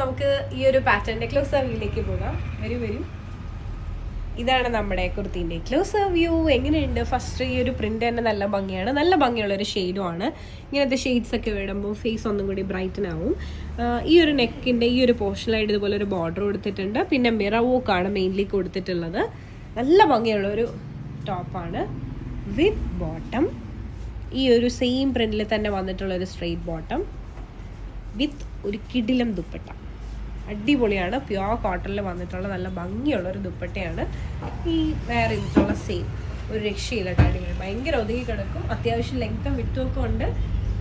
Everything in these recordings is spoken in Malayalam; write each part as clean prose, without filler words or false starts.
നമുക്ക് ഈ ഒരു പാറ്റേണിന്റെ ക്ലോസർ വ്യൂയിലേക്ക് പോകാം. വരും. ഇതാണ് നമ്മുടെ കുർത്തിന്റെ ക്ലോസർ വ്യൂ. എങ്ങനെയുണ്ട്? ഫസ്റ്റ് ഈ ഒരു പ്രിന്റ് തന്നെ നല്ല ഭംഗിയാണ്, നല്ല ഭംഗിയുള്ള ഒരു ഷെയ്ഡും ആണ്. ഇങ്ങനത്തെ ഷെയ്ഡ്സ് ഒക്കെ വിടുമ്പോൾ ഫേസ് ഒന്നും കൂടി ബ്രൈറ്റൻ ആവും. ഈ ഒരു നെക്കിന്റെ ഈ ഒരു പോർഷനായിട്ട് ഇതുപോലെ ഒരു ബോർഡർ കൊടുത്തിട്ടുണ്ട്. പിന്നെ മിറർ വർക്ക് ആണ് മെയിൻലി കൊടുത്തിട്ടുള്ളത്. നല്ല ഭംഗിയുള്ള ഒരു ടോപ്പാണ് വിത്ത് ബോട്ടം. ഈ ഒരു സെയിം പ്രിന്റിൽ തന്നെ വന്നിട്ടുള്ള ഒരു സ്ട്രെയിറ്റ് ബോട്ടം വിത്ത് ഒരു കിടിലം ദുപ്പട്ട. അടിപൊളിയാണ്. പ്യുവർ കോട്ടണിൽ വന്നിട്ടുള്ള നല്ല ഭംഗിയുള്ള ഒരു ദുപ്പട്ടയാണ്. ഈ വേറെ ഇതിട്ടുള്ള സെയിം ഒരു രക്ഷയില്ല, അടിപൊളി, ഭയങ്കര ഒതുങ്ങി കിടക്കും. അത്യാവശ്യം ലെങ്ത്തും വിട്ടും ഒക്കെ ഉണ്ട്.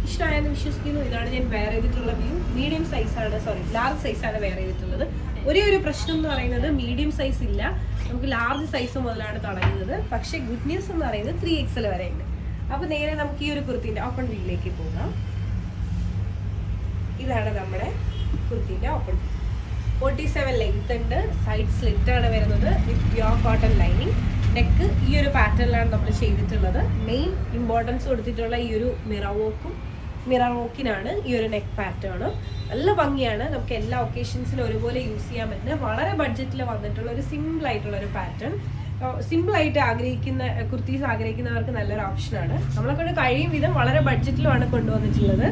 ഇഷ്ടമായെന്ന് വിശ്വസിക്കുന്നു. ഇതാണ് ഞാൻ വെയർ ചെയ്തിട്ടുള്ള വ്യൂ. മീഡിയം സൈസാണ്, ലാർജ് സൈസാണ് വെയർ ചെയ്തിട്ടുള്ളത്. ഒരേ ഒരു പ്രശ്നം എന്ന് പറയുന്നത് മീഡിയം സൈസ് ഇല്ല, നമുക്ക് ലാർജ് സൈസ് മുതലാണ് തുടങ്ങുന്നത്. പക്ഷേ ഗുഡ് ന്യൂസ് എന്ന് പറയുന്നത് 3XL വരെ ഉണ്ട്. അപ്പോൾ നേരെ നമുക്ക് ഈ ഒരു കുർത്തിന്റെ ഓപ്പൺ വ്യൂയിലേക്ക് പോകാം. ഇതാണ് നമ്മുടെ കുർത്തിന്റെ ഓപ്പൺ. 47 ലെങ്ത് ഉണ്ട്. സൈഡ് സ്ലിറ്റ് ആണ് വരുന്നത് വിത്ത് പ്യുവർ കോട്ടൺ ലൈനിങ്. നെക്ക് ഈ ഒരു പാറ്റേണിലാണ് നമ്മൾ ചെയ്തിട്ടുള്ളത്. മെയിൻ ഇമ്പോർട്ടൻസ് കൊടുത്തിട്ടുള്ള ഈ ഒരു മിറർ വോക്കിനാണ് ഈ ഒരു നെക്ക് പാറ്റേണും. നല്ല ഭംഗിയാണ്. നമുക്ക് എല്ലാ ഒക്കേഷൻസിനും ഒരുപോലെ യൂസ് ചെയ്യാൻ പറ്റുന്ന വളരെ ബഡ്ജറ്റിൽ വന്നിട്ടുള്ള ഒരു സിമ്പിൾ ആയിട്ടുള്ള ഒരു പാറ്റേൺ. സിമ്പിൾ ആയിട്ട് കുർത്തീസ് ആഗ്രഹിക്കുന്നവർക്ക് നല്ലൊരു ഓപ്ഷനാണ്. നമ്മളെ കൊണ്ട് കഴിയും വിധം വളരെ ബഡ്ജറ്റിലുമാണ് കൊണ്ടുവന്നിട്ടുള്ളത്.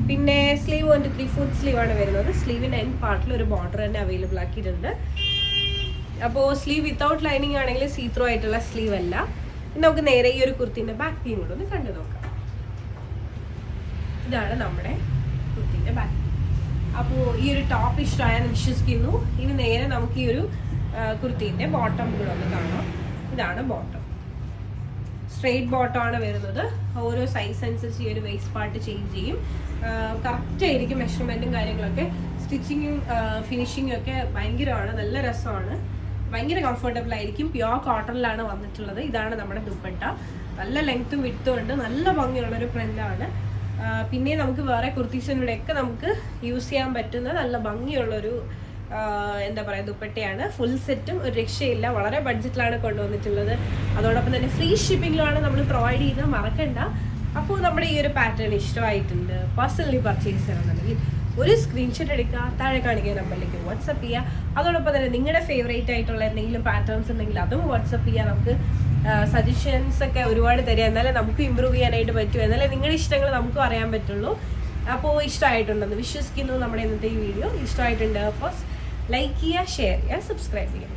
പിന്നെ സ്ലീവ് വന്നിട്ട് 3/4 സ്ലീവ് ആണ് വരുന്നത്. സ്ലീവിൻ്റെ എൻഡ് പാർട്ടിൽ ഒരു ബോർഡർ തന്നെ അവൈലബിൾ ആക്കിയിട്ടുണ്ട്. അപ്പോൾ സ്ലീവ് വിത്തൗട്ട് ലൈനിങ് ആണെങ്കിൽ സീ ത്രൂ ആയിട്ടുള്ള സ്ലീവ് അല്ല. നമുക്ക് നേരെ ഈ ഒരു കുർത്തിന്റെ ബാക്ക് വ്യൂ കൂടെ ഒന്ന് കണ്ടു നോക്കാം. ഇതാണ് നമ്മുടെ കുർത്തിന്റെ ബാക്ക്. അപ്പോൾ ഈ ഒരു ടോപ്പ് ഇഷ്ടമായെന്ന് വിശ്വസിക്കുന്നു. ഇനി നേരെ നമുക്ക് ഈ ഒരു കുർത്തിന്റെ ബോട്ടം കൂടെ ഒന്ന് കാണാം. ഇതാണ് ബോട്ടം. സ്ട്രെയിറ്റ് ബോട്ടം ആണ് വരുന്നത്. ഓരോ സൈസ് അനുസരിച്ച് ഈ ഒരു വേസ്റ്റ് പാർട്ട് ചേഞ്ച് ചെയ്യും. കറക്റ്റ് ആയിരിക്കും മെഷർമെന്റും കാര്യങ്ങളൊക്കെ. സ്റ്റിച്ചിങ്ങും ഫിനിഷിങ്ങും ഒക്കെ ഭയങ്കരമാണ്, നല്ല രസമാണ്, ഭയങ്കര കംഫർട്ടബിൾ ആയിരിക്കും. പ്യുവർ കോട്ടണിലാണ് വന്നിട്ടുള്ളത്. ഇതാണ് നമ്മുടെ ദുപ്പട്ട. നല്ല ലെങ്ത്തും വിട്ടും ഉണ്ട്, നല്ല ഭംഗിയുള്ള ഒരു പ്രിന്റാണ്. പിന്നെ നമുക്ക് വേറെ കുർത്തീസിലൂടെയൊക്കെ നമുക്ക് യൂസ് ചെയ്യാൻ പറ്റുന്ന നല്ല ഭംഗിയുള്ളൊരു എന്താ പറയുക ദുപ്പട്ടയാണ്. ഫുൾ സെറ്റും ഒരു രക്ഷയില്ല, വളരെ ബഡ്ജറ്റിലാണ് കൊണ്ടുവന്നിട്ടുള്ളത്. അതോടൊപ്പം തന്നെ ഫ്രീ ഷിപ്പിങ്ങിലാണ് നമ്മൾ പ്രൊവൈഡ് ചെയ്യുന്നത്, മറക്കണ്ട. അപ്പോൾ നമ്മുടെ ഈ ഒരു പാറ്റേൺ ഇഷ്ടമായിട്ടുണ്ട്, പേഴ്സണലി പർച്ചേസ് ചെയ്യണമെന്നുണ്ടെങ്കിൽ ഒരു സ്ക്രീൻഷോട്ട് എടുക്കുക, താഴെ കാണിക്കുന്ന നമ്പറിലേക്ക് വാട്സപ്പ് ചെയ്യുക. അതോടൊപ്പം തന്നെ നിങ്ങളുടെ ഫേവറേറ്റ് ആയിട്ടുള്ള എന്തെങ്കിലും പാറ്റേൺസ് ഉണ്ടെങ്കിൽ അതും വാട്സപ്പ് ചെയ്യുക. നമുക്ക് സജഷൻസ് ഒക്കെ ഒരുപാട് തരിക, എന്നാലേ നമുക്ക് ഇമ്പ്രൂവ് ചെയ്യാനായിട്ട് പറ്റൂ, എന്നാലേ നിങ്ങളുടെ ഇഷ്ടങ്ങൾ നമുക്കും അറിയാൻ പറ്റുള്ളൂ. അപ്പോൾ ഇഷ്ടമായിട്ടുണ്ടെന്ന് വിശ്വസിക്കുന്നു. നമ്മുടെ ഇന്നത്തെ ഈ വീഡിയോ ഇഷ്ടമായിട്ടുണ്ട്. അപ്പോൾ ലൈക്ക് ചെയ്യുക, ഷെയർ ചെയ്യുക, സബ്സ്ക്രൈബ് ചെയ്യുക.